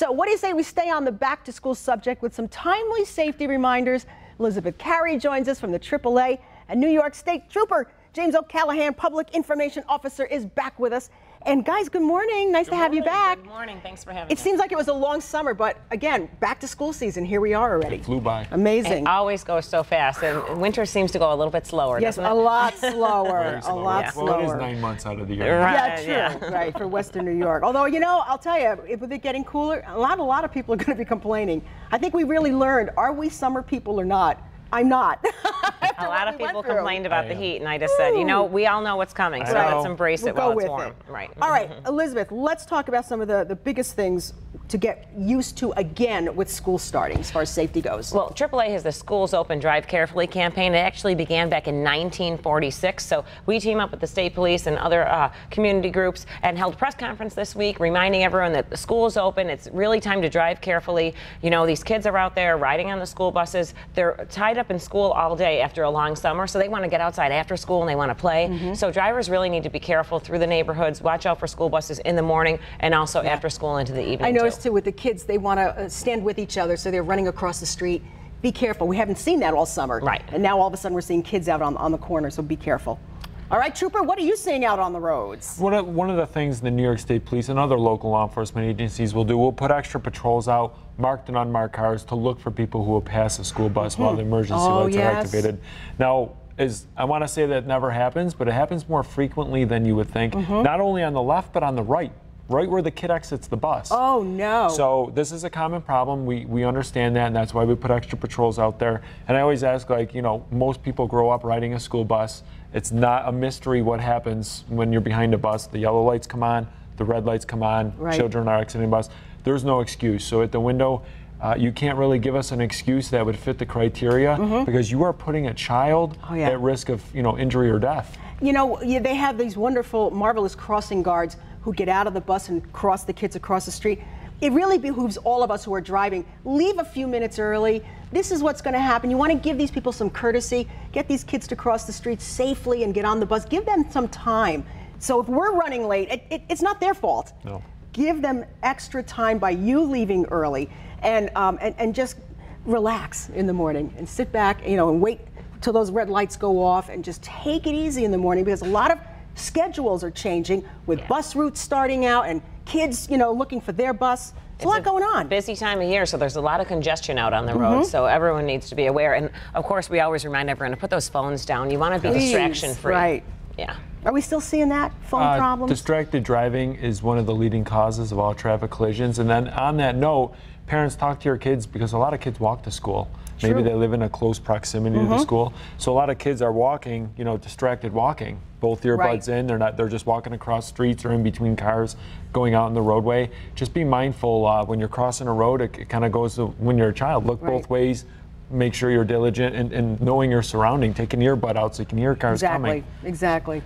So what do you say we stay on the back to school subject with some timely safety reminders? Elizabeth Carey joins us from the AAA, and New York State Trooper James O'Callahan, Public Information Officer, is back with us. And guys, good morning. Nice to have you back. Good morning. Thanks for having me. It seems like it was a long summer, but again, back to school season. Here we are already. It flew by. Amazing. It always goes so fast, and winter seems to go a little bit slower. Yes, doesn't it? A lot slower. A lot Well, slower. it is 9 months out of the year. Right. Yeah, true. Right, for Western New York. Although, you know, I'll tell you, with it getting cooler, a lot of people are going to be complaining. I think we really learned, are we summer people or not? I'm not. A lot of people complained about the heat, and I just said, you know, we all know what's coming, so let's embrace it while it's warm. Right. All right, Elizabeth, let's talk about some of the biggest things to get used to again with school starting as far as safety goes. Well, AAA has the Schools Open Drive Carefully campaign. It actually began back in 1946, so we team up with the state police and other community groups and held a press conference this week reminding everyone that the school is open. It's really time to drive carefully. You know, these kids are out there riding on the school buses. They're tied up in school all day after a long summer, so they want to get outside after school and they want to play. So drivers really need to be careful through the neighborhoods, watch out for school buses in the morning and also after school into the evening. I noticed too with the kids, they want to stand with each other, so they're running across the street. Be careful. We haven't seen that all summer. Right. And now all of a sudden we're seeing kids out on the corner, so be careful. All right, Trooper, what are you seeing out on the roads? One of the things the New York State Police and other local law enforcement agencies will do, we'll put extra patrols out, marked and unmarked cars, to look for people who will pass a school bus while the emergency lights are activated. Now, I want to say that never happens, but it happens more frequently than you would think, not only on the left, but on the right where the kid exits the bus. Oh, no. So this is a common problem. We understand that, and that's why we put extra patrols out there. And I always ask, like, you know, most people grow up riding a school bus. It's not a mystery what happens when you're behind a bus. The yellow lights come on, the red lights come on, children are exiting the bus. There's no excuse. So at the window, you can't really give us an excuse that would fit the criteria because you are putting a child at risk of, you know, injury or death. You know, they have these wonderful, marvelous crossing guards who get out of the bus and cross the kids across the street. It really behooves all of us who are driving, leave a few minutes early. This is what's going to happen. You want to give these people some courtesy, get these kids to cross the street safely and get on the bus. Give them some time. So if we're running late, it's not their fault. No. Give them extra time by you leaving early and just relax in the morning and sit back, you know, and wait till those red lights go off and just take it easy in the morning, because a lot of schedules are changing with bus routes starting out and kids, you know, looking for their bus. It's a lot going on. Busy time of year, so there's a lot of congestion out on the road, so everyone needs to be aware. And of course, we always remind everyone to put those phones down. You want to be distraction free. Right. Yeah. Are we still seeing that, phone problems? Distracted driving is one of the leading causes of all traffic collisions. And then on that note, parents, talk to your kids, because a lot of kids walk to school. Maybe they live in a close proximity to the school. So a lot of kids are walking, you know, distracted walking. Both earbuds in, they're just walking across streets or in between cars, going out on the roadway. Just be mindful when you're crossing a road. It kind of goes to when you're a child. Look both ways. Make sure you're diligent and knowing your surrounding. Take an earbud out so you can hear cars coming. Exactly.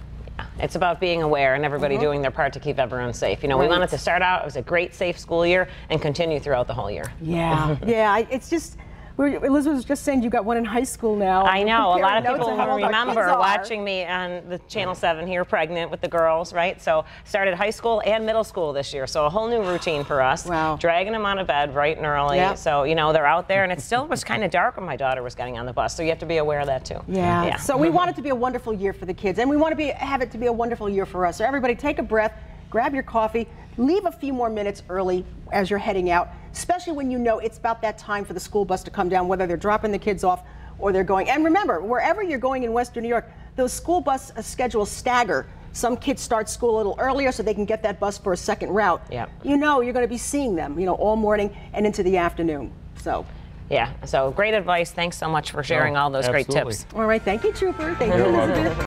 It's about being aware and everybody doing their part to keep everyone safe. You know, we wanted to start out, it was a great, safe school year, and continue throughout the whole year. Yeah, it's just, Elizabeth was just saying you got one in high school now. I know, a lot of people remember watching me on the Channel 7 here, pregnant with the girls, right? So started high school and middle school this year, so a whole new routine for us. Wow. Dragging them out of bed bright and early, so, you know, they're out there, and it still was kind of dark when my daughter was getting on the bus, so you have to be aware of that too. Yeah. So we want it to be a wonderful year for the kids, and we want to have it to be a wonderful year for us. So everybody take a breath, grab your coffee, leave a few more minutes early as you're heading out, especially when you know it's about that time for the school bus to come down, whether they're dropping the kids off or they're going. And remember, wherever you're going in Western New York, those school bus schedules stagger. Some kids start school a little earlier so they can get that bus for a second route. You know you're going to be seeing them, you know, all morning and into the afternoon. So. Yeah, so great advice. Thanks so much for sharing all those great tips. All right, thank you, Trooper. Thank you, Elizabeth.